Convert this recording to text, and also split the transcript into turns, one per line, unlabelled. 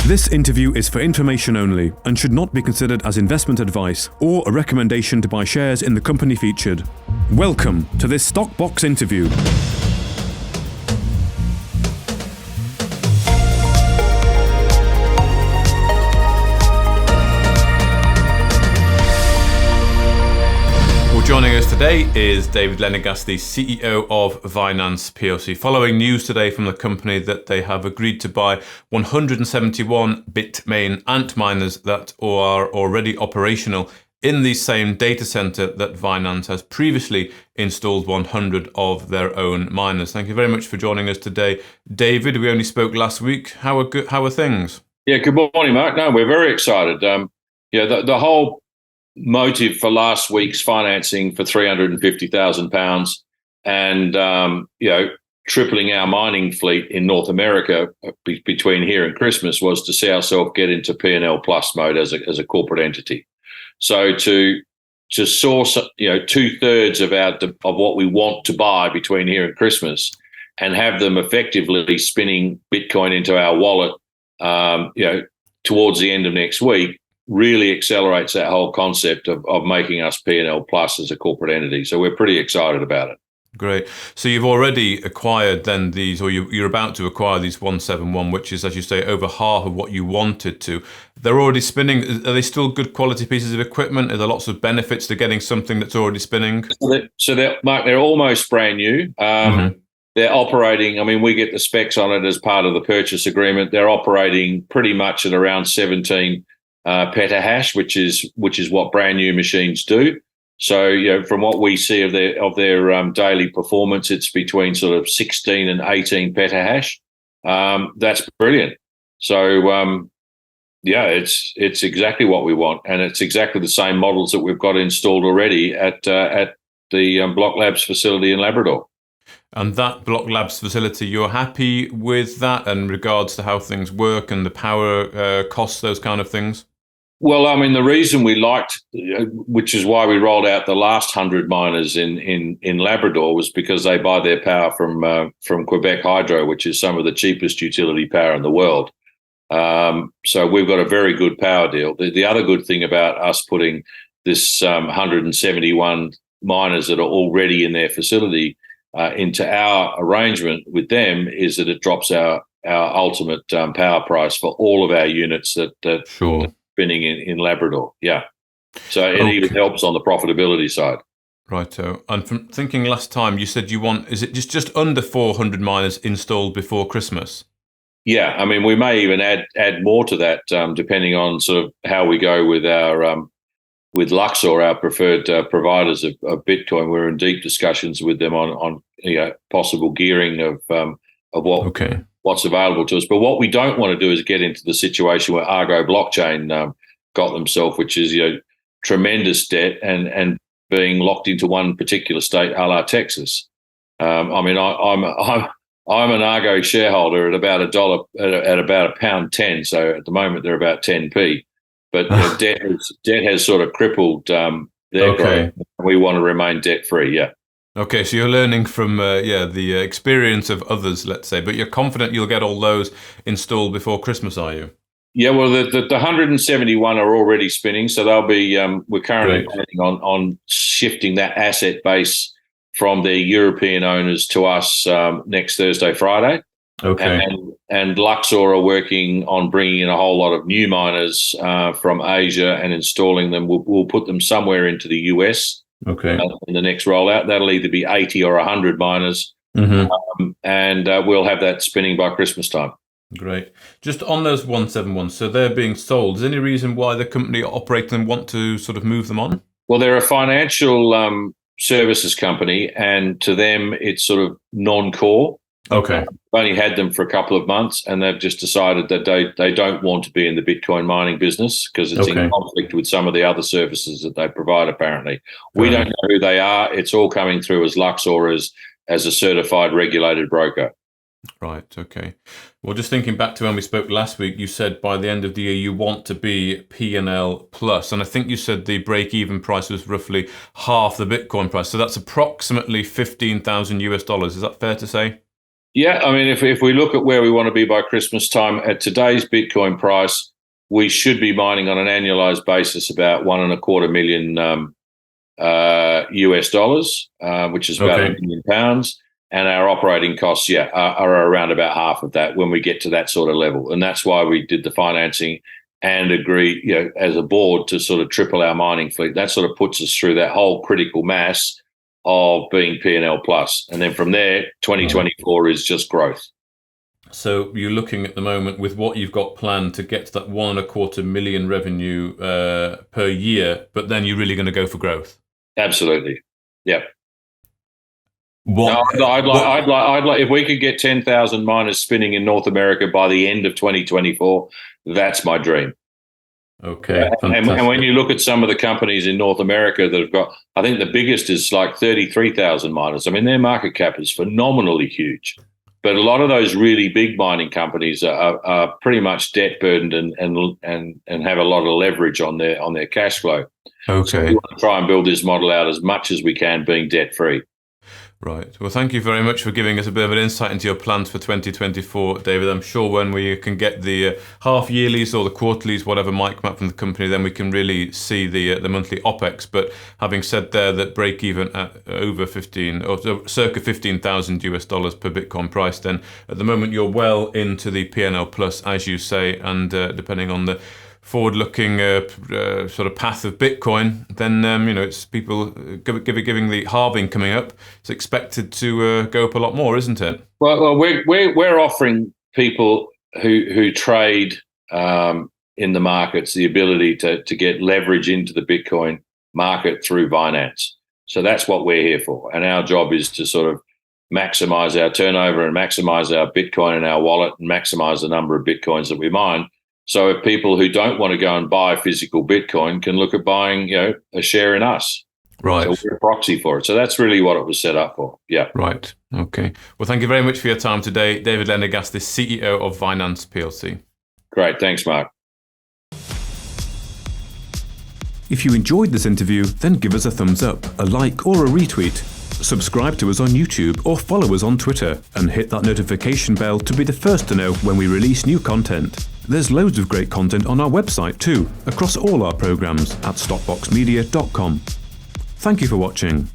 This interview is for information only and should not be considered as investment advice or a recommendation to buy shares in the company featured. Welcome to this Stock Box interview.
Joining us today is David Lenegast, the CEO of Vinanz PLC, following news today from the company that they have agreed to buy 171 Bitmain Antminers that are already operational in the same data center that Vinanz has previously installed 100 of their own miners. Thank you very much for joining us today, David. We only spoke last week. How are things?
Yeah, good morning, Mark. No, we're very excited. The whole motive for last week's financing for £350,000 and tripling our mining fleet in North America between here and Christmas was to see ourselves get into P&L plus mode as a corporate entity. So to source 2/3 of what we want to buy between here and Christmas and have them effectively spinning Bitcoin into our wallet towards the end of next week really accelerates that whole concept of making us P&L plus as a corporate entity. So we're pretty excited about it.
Great. So you've already acquired then these, or you're about to acquire these 171, which is, as you say, over half of what you wanted to. They're already spinning. Are they still good quality pieces of equipment? Are there lots of benefits to getting something that's already spinning?
Mark, they're almost brand new. They're operating, I mean, we get the specs on it as part of the purchase agreement. They're operating pretty much at around 17 petahash, which is what brand new machines do. So, from what we see of their daily performance, it's between sort of 16 and 18 petahash. That's brilliant. So, it's exactly what we want, and it's exactly the same models that we've got installed already at the Block Labs facility in Labrador.
And that Block Labs facility, you're happy with that in regards to how things work and the power costs, those kind of things?
Well, I mean, the reason we liked, which is why we rolled out the last 100 miners in Labrador, was because they buy their power from Quebec Hydro, which is some of the cheapest utility power in the world. So we've got a very good power deal. The other good thing about us putting this 171 miners that are already in their facility into our arrangement with them is that it drops our ultimate power price for all of our units that
Sure.
spinning in Labrador. Yeah. So it even helps on the profitability side.
Righto. And from thinking last time, you said is it just under 400 miners installed before Christmas?
Yeah. I mean, we may even add more to that depending on sort of how we go with our with Luxor, our preferred providers of Bitcoin. We're in deep discussions with them on possible gearing of what's available to us. But what we don't want to do is get into the situation where Argo Blockchain got themselves, which is tremendous debt and being locked into one particular state, a la Texas. I mean, I'm an Argo shareholder at about about £1.10. So at the moment they're about 10p. But debt has sort of crippled their growth. We want to remain debt free. Yeah.
Okay, so you're learning from the experience of others, let's say, but you're confident you'll get all those installed before Christmas, are you?
Yeah, well, the 171 are already spinning, so they'll be. We're currently planning on shifting that asset base from their European owners to us next Thursday, Friday.
Okay.
And Luxor are working on bringing in a whole lot of new miners from Asia and installing them. We'll put them somewhere into the US.
Okay.
In the next rollout, that'll either be 80 or 100 miners, and we'll have that spinning by Christmas time.
Great. Just on those 171, so they're being sold. Is there any reason why the company operating them want to sort of move them on?
Well, they're a financial services company, and to them, it's sort of non-core.
Okay.
They've only had them for a couple of months, and they've just decided that they don't want to be in the Bitcoin mining business because it's in conflict with some of the other services that they provide, apparently. We don't know who they are. It's all coming through as Luxor as a certified regulated broker.
Right, okay. Well, just thinking back to when we spoke last week, you said by the end of the year you want to be P&L plus, and I think you said the break-even price was roughly half the Bitcoin price. So that's approximately $15,000 US. Is that fair to say?
Yeah, I mean, if we look at where we want to be by Christmas time, at today's Bitcoin price, we should be mining on an annualized basis about $1.25 million US dollars, which is about £1 million. And our operating costs, are around about half of that when we get to that sort of level. And that's why we did the financing and agree, as a board, to sort of triple our mining fleet. That sort of puts us through that whole critical mass of being P&L plus. And then from there, 2024 is just growth.
So you're looking at the moment with what you've got planned to get to that $1.25 million revenue per year, but then you're really going to go for growth.
Absolutely. Yep. I'd like if we could get 10,000 miners spinning in North America by the end of 2024. That's my dream.
Okay.
And when you look at some of the companies in North America that have got, I think the biggest is like 33,000 miners. I mean, their market cap is phenomenally huge. But a lot of those really big mining companies are pretty much debt burdened and have a lot of leverage on their cash flow.
Okay.
So we want to try and build this model out as much as we can, being debt free.
Right. Well, thank you very much for giving us a bit of an insight into your plans for 2024, David. I'm sure when we can get the half yearlies or the quarterlies, whatever might come up from the company, then we can really see the monthly OPEX. But having said there that break even at over 15 or circa $15,000 US dollars per Bitcoin price, then at the moment you're well into the P&L plus, as you say, and depending on the forward-looking sort of path of Bitcoin, then it's people giving the halving coming up. It's expected to go up a lot more, isn't it?
Well, we're offering people who trade in the markets the ability to get leverage into the Bitcoin market through Vinanz. So that's what we're here for, and our job is to sort of maximize our turnover and maximize our Bitcoin in our wallet and maximize the number of Bitcoins that we mine. So if people who don't want to go and buy physical Bitcoin can look at buying, a share in us.
Right.
So we're a proxy for it. So that's really what it was set up for. Yeah.
Right. Okay. Well, thank you very much for your time today. David Lenagast, the CEO of Vinanz PLC.
Great. Thanks, Mark.
If you enjoyed this interview, then give us a thumbs up, a like or a retweet. Subscribe to us on YouTube or follow us on Twitter and hit that notification bell to be the first to know when we release new content. There's loads of great content on our website too, across all our programs at stockboxmedia.com. Thank you for watching.